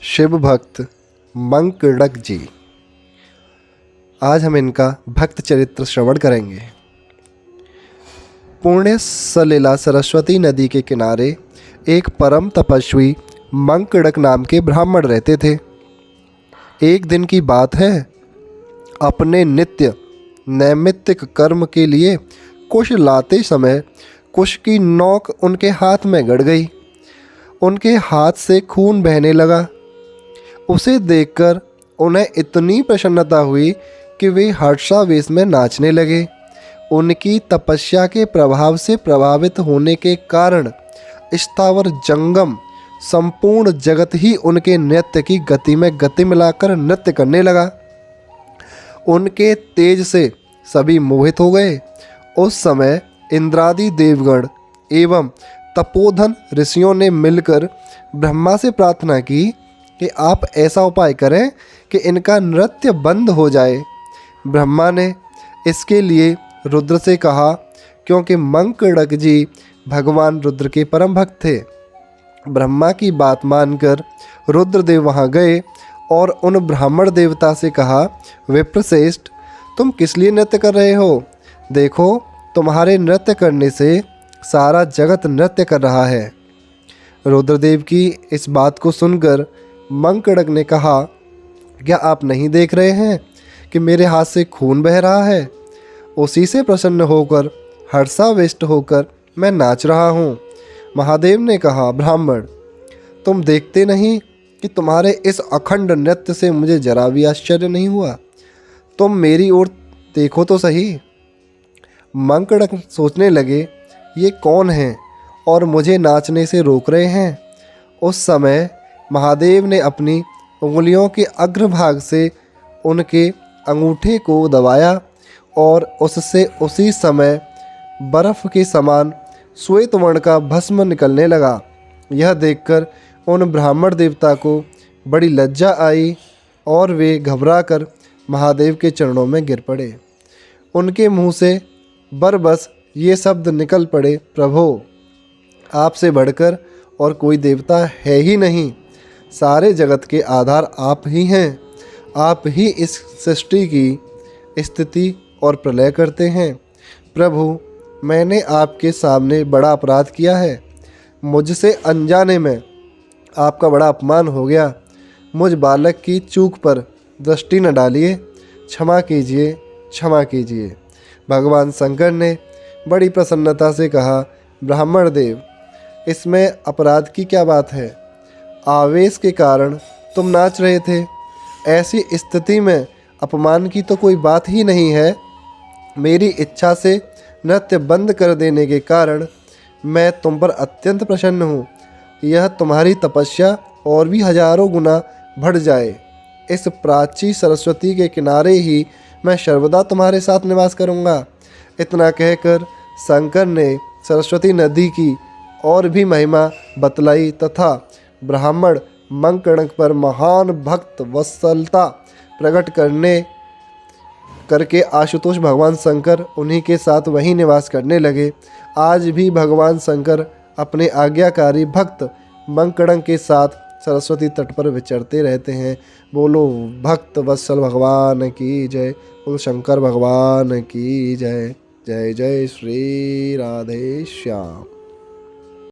शिव भक्त मंकड़क जी। आज हम इनका भक्त चरित्र श्रवण करेंगे। पुण्य सलिला सरस्वती नदी के किनारे एक परम तपस्वी मंकड़क नाम के ब्राह्मण रहते थे। एक दिन की बात है, अपने नित्य नैमित्तिक कर्म के लिए कुश लाते समय कुश की नोक उनके हाथ में गड़ गई। उनके हाथ से खून बहने लगा। उसे देखकर उन्हें इतनी प्रसन्नता हुई कि वे हर्षावेश में नाचने लगे। उनकी तपस्या के प्रभाव से प्रभावित होने के कारण स्थावर जंगम संपूर्ण जगत ही उनके नृत्य की गति में गति मिलाकर नृत्य करने लगा। उनके तेज से सभी मोहित हो गए। उस समय इंद्रादि देवगण एवं तपोधन ऋषियों ने मिलकर ब्रह्मा से प्रार्थना की कि आप ऐसा उपाय करें कि इनका नृत्य बंद हो जाए। ब्रह्मा ने इसके लिए रुद्र से कहा, क्योंकि मंकड़क जी भगवान रुद्र के परम भक्त थे। ब्रह्मा की बात मानकर रुद्रदेव वहाँ गए और उन ब्राह्मण देवता से कहा, विप्रश्रेष्ठ, तुम किस लिए नृत्य कर रहे हो? देखो, तुम्हारे नृत्य करने से सारा जगत नृत्य कर रहा है। रुद्रदेव की इस बात को सुनकर मंकड़क ने कहा, क्या आप नहीं देख रहे हैं कि मेरे हाथ से खून बह रहा है? उसी से प्रसन्न होकर हर्षाविष्ट होकर मैं नाच रहा हूँ। महादेव ने कहा, ब्राह्मण, तुम देखते नहीं कि तुम्हारे इस अखंड नृत्य से मुझे जरा भी आश्चर्य नहीं हुआ? तुम मेरी ओर देखो तो सही। मंकड़क सोचने लगे, ये कौन हैं और मुझे नाचने से रोक रहे हैं? उस समय महादेव ने अपनी उंगलियों के अग्रभाग से उनके अंगूठे को दबाया और उससे उसी समय बर्फ के समान श्वेत वर्ण का भस्म निकलने लगा। यह देखकर उन ब्राह्मण देवता को बड़ी लज्जा आई और वे घबराकर महादेव के चरणों में गिर पड़े। उनके मुंह से बरबस ये शब्द निकल पड़े, प्रभो, आपसे बढ़कर और कोई देवता है ही नहीं। सारे जगत के आधार आप ही हैं। आप ही इस सृष्टि की स्थिति और प्रलय करते हैं। प्रभु, मैंने आपके सामने बड़ा अपराध किया है। मुझसे अनजाने में आपका बड़ा अपमान हो गया। मुझ बालक की चूक पर दृष्टि न डालिए। क्षमा कीजिए, क्षमा कीजिए। भगवान शंकर ने बड़ी प्रसन्नता से कहा, ब्राह्मण देव, इसमें अपराध की क्या बात है? आवेश के कारण तुम नाच रहे थे। ऐसी स्थिति में अपमान की तो कोई बात ही नहीं है। मेरी इच्छा से नृत्य बंद कर देने के कारण मैं तुम पर अत्यंत प्रसन्न हूँ। यह तुम्हारी तपस्या और भी हजारों गुना बढ़ जाए। इस प्राची सरस्वती के किनारे ही मैं सर्वदा तुम्हारे साथ निवास करूँगा। इतना कहकर शंकर ने सरस्वती नदी की और भी महिमा बतलाई तथा ब्राह्मण मंकड़क पर महान भक्त वत्सलता प्रकट करके आशुतोष भगवान शंकर उन्हीं के साथ वहीं निवास करने लगे। आज भी भगवान शंकर अपने आज्ञाकारी भक्त मंकड़क के साथ सरस्वती तट पर विचरते रहते हैं। बोलो भक्त वत्सल भगवान की जय। बोलो शंकर भगवान की जय। जय जय श्री राधे श्याम।